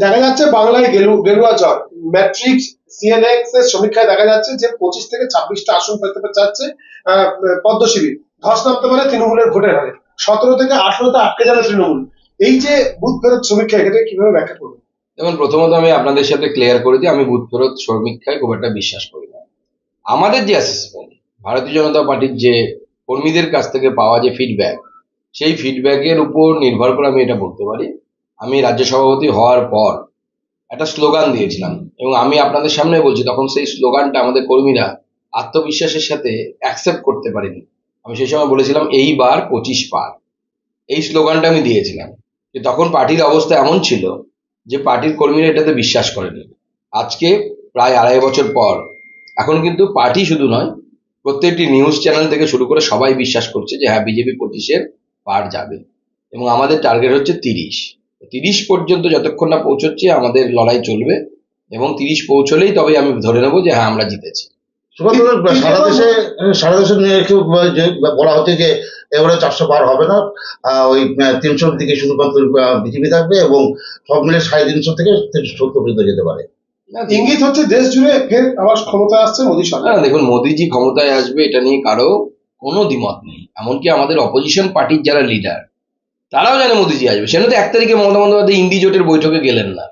দেখা যাচ্ছে বাংলায় গেরুয়া জ্বর ম্যাট্রিক্স সিএনএক্স এর সমীক্ষায় দেখা যাচ্ছে যে 25 থেকে 26টা আসন পেতে চাচ্ছে আহ, পদ্ম শিবির। ধস নামতে পারে তৃণমূলের ভোটের হারে। 17 থেকে 18তে আটকে যাবে তৃণমূল। এই যে বুথ ফেরত সমীক্ষা, এটা কিভাবে ব্যাখ্যা করবে? যেমন প্রথমত আমি আপনাদের সাথে ক্লিয়ার করে দিই, আমি বুথ ফেরত সমীক্ষায় খুব একটা বিশ্বাস করি না। আমাদের যে অ্যাসেসমেন্ট, ভারতীয় জনতা পার্টির যে কর্মীদের কাছ থেকে পাওয়া যে ফিডব্যাক, সেই ফিডব্যাকের উপর নির্ভর করে আমি এটা বলতে পারি। আমি রাজ্য সভাপতি হওয়ার পর একটা স্লোগান দিয়েছিলাম, এবং আমি আপনাদের সামনে বলছি, তখন সেই স্লোগানটা আমাদের কর্মীরা আত্মবিশ্বাসের সাথে অ্যাকসেপ্ট করতে পারেনি। আমি সেই সময় বলেছিলাম এইবার 25 পার, এই স্লোগানটা আমি দিয়েছিলাম। যে তখন পার্টির অবস্থা এমন ছিল যে পার্টির কর্মীরা এটাতে বিশ্বাস করেনি। আজকে প্রায় 2.5 বছর পর এখন কিন্তু পার্টি শুধু নয়, প্রত্যেকটি নিউজ চ্যানেল থেকে শুরু করে সবাই বিশ্বাস করছে যে হ্যাঁ, বিজেপি 25-এর পার যাবে, এবং আমাদের টার্গেট হচ্ছে 30। 30 পর্যন্ত যতক্ষণ না পৌঁছচ্ছে আমাদের লড়াই চলবে, এবং 30 পৌঁছলেই তবে আমি ধরে নেবো যে হ্যাঁ, আমরা জিতেছি। সুকান্ত, সারা দেশে নিয়ে একটু যে বলা হচ্ছে যে এবারে 400 পার হবে না, ওই 300-র দিকে শুধুমাত্র বিজেপি থাকবে এবং সব মিলে 350 থেকে 370 পর্যন্ত যেতে পারে। ইঙ্গিত হচ্ছে দেশ জুড়ে ফের আবার ক্ষমতা আসছে মোদী সরকার। হ্যাঁ, দেখুন, মোদিজি ক্ষমতায় আসবে এটা নিয়ে কারো কোনো দ্বিমত নেই। এমনকি আমাদের অপোজিশন পার্টির যারা লিডার, তারাও জানে মোদিজি আসবে। সেটা তো 1 তারিখে মমতা বন্দ্যোপাধ্যায় ইন্ডি জোটের বৈঠকে গেলেন না।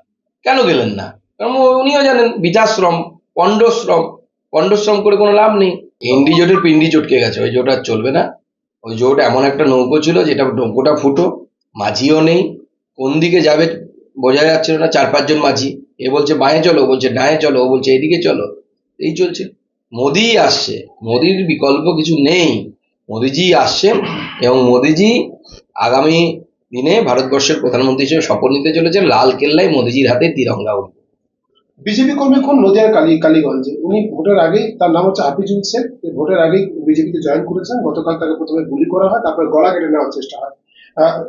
কেন গেলেন না? কারণ উনিও জানেন বৃদ্ধাশ্রম, পণ্ডশ্রম, পণ্ডশ্রম করে কোনো লাভ নেই। ইন্ডি জোটের পিন্ডি চটকে গেছে, ওই জোট আর চলবে না। ওই জোট এমন একটা নৌকো ছিল যেটা নৌকোটা ফুটো, মাঝিও নেই, কোন দিকে যাবে বোঝা যাচ্ছিল না। 4-5 জন মাঝি, এ বলছে বাঁয়ে চলো, ও বলছে ডায়ে চলো, ও বলছে এদিকে চলো, এই চলছে। মোদি আসছে, মোদির বিকল্প কিছু নেই। মোদিজি আসছেন, এবং মোদিজি আগামী দিনে ভারতবর্ষের প্রধানমন্ত্রী হিসেবে শপথ নিতে চলেছেন। লাল কেল্লায় মোদিজির হাতে তিরঙ্গা উঠবে। বিজেপি কর্মী কোন নদিয়ার কালীগঞ্জে, উনি ভোটের আগেই, তার নাম হচ্ছে হাফিজুল শেখ, ভোটের আগেই বিজেপিতে জয়েন করেছেন। গতকাল তাকে প্রথমে গুলি করা হয়, তারপরে গলা কেটে নেওয়ার চেষ্টা হয়।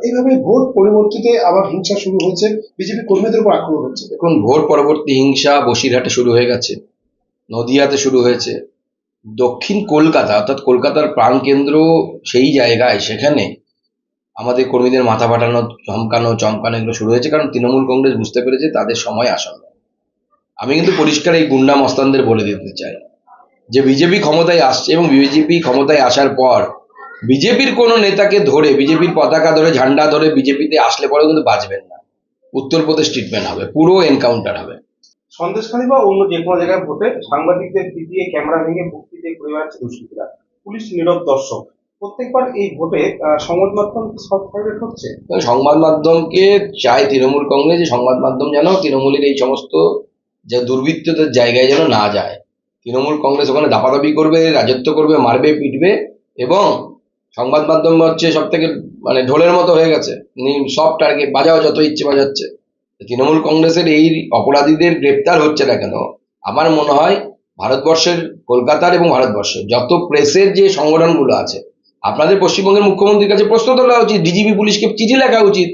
এইভাবে ভোট পরিবর্তিতে আবার হিংসা শুরু হয়েছে, বিজেপি কর্মীদের উপর আক্রমণ হচ্ছে। দেখুন, ভোট পরবর্তী হিংসা বসিরহাটে শুরু হয়ে গেছে, নদিয়াতে শুরু হয়েছে, দক্ষিণ কলকাতা অর্থাৎ কলকাতার প্রাণকেন্দ্র সেই জায়গায়, সেখানে আমাদের কর্মীদের মাথা ফাটানো, ধমকানো, চমকানো এগুলো শুরু হয়েছে। কারণ তৃণমূল কংগ্রেস বুঝতে পেরেছে তাদের সময় আসন্ন। আমি কিন্তু পরিষ্কার এই গুন্ডা মস্তানদের বলে দিতে চাই যে বিজেপি ক্ষমতায় আসছে, এবং বিজেপি ক্ষমতায় আসার পর বিজেপির কোনো নেতাকে ধরে, বিজেপির পতাকা ধরে, ঝান্ডা ধরে বিজেপিতে আসলে পরেও কিন্তু বাঁচবেন না। উত্তরপ্রদেশ ট্রিটমেন্ট হবে, পুরো এনকাউন্টার হবে। সন্দেশখালী বা অন্য যে কোনো জায়গায় ভোটে সাংবাদিকদের পিটিয়ে ক্যামেরা ভেঙে ভক্তিতে ঘুরে বেড়াচ্ছে দুষ্কৃতীরা, পুলিশ নীরব দর্শক। প্রত্যেকবার এই ভোটে সংবাদ মাধ্যম সব টার্গেট হচ্ছে। সংবাদ মাধ্যমকে চাই তৃণমূল কংগ্রেস, যে সংবাদ মাধ্যম যেন তৃণমূলের এই সমস্ত যে দুর্বৃত্তদের জায়গায় যেন না যায়। তৃণমূল কংগ্রেস ওখানে দাপাদাপি করবে, রাজত্ব করবে, মারবে, পিটবে, এবং সংবাদ মাধ্যম হচ্ছে সব থেকে মানে ঢোলের মতো হয়ে গেছে। সব টার্গেট, বাজাও যত ইচ্ছে বাজাচ্ছে। তৃণমূল কংগ্রেসের এই অপরাধীদের গ্রেপ্তার হচ্ছে না কেন? আমার মনে হয় ভারতবর্ষের, কলকাতার এবং ভারতবর্ষের যত প্রেসের যে সংগঠনগুলো আছে, আপনাদের পশ্চিমবঙ্গের মুখ্যমন্ত্রীর কাছে প্রশ্ন তোলা উচিত, ডিজিপি পুলিশকে চিঠি লেখা উচিত।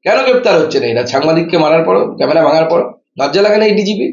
কেন গ্রেপ্তার হচ্ছে না এরা? সাংবাদিককে মারার পরও, ক্যামেরা ভাঙার পর লজ্জা লাগে না এই ডিজিপি?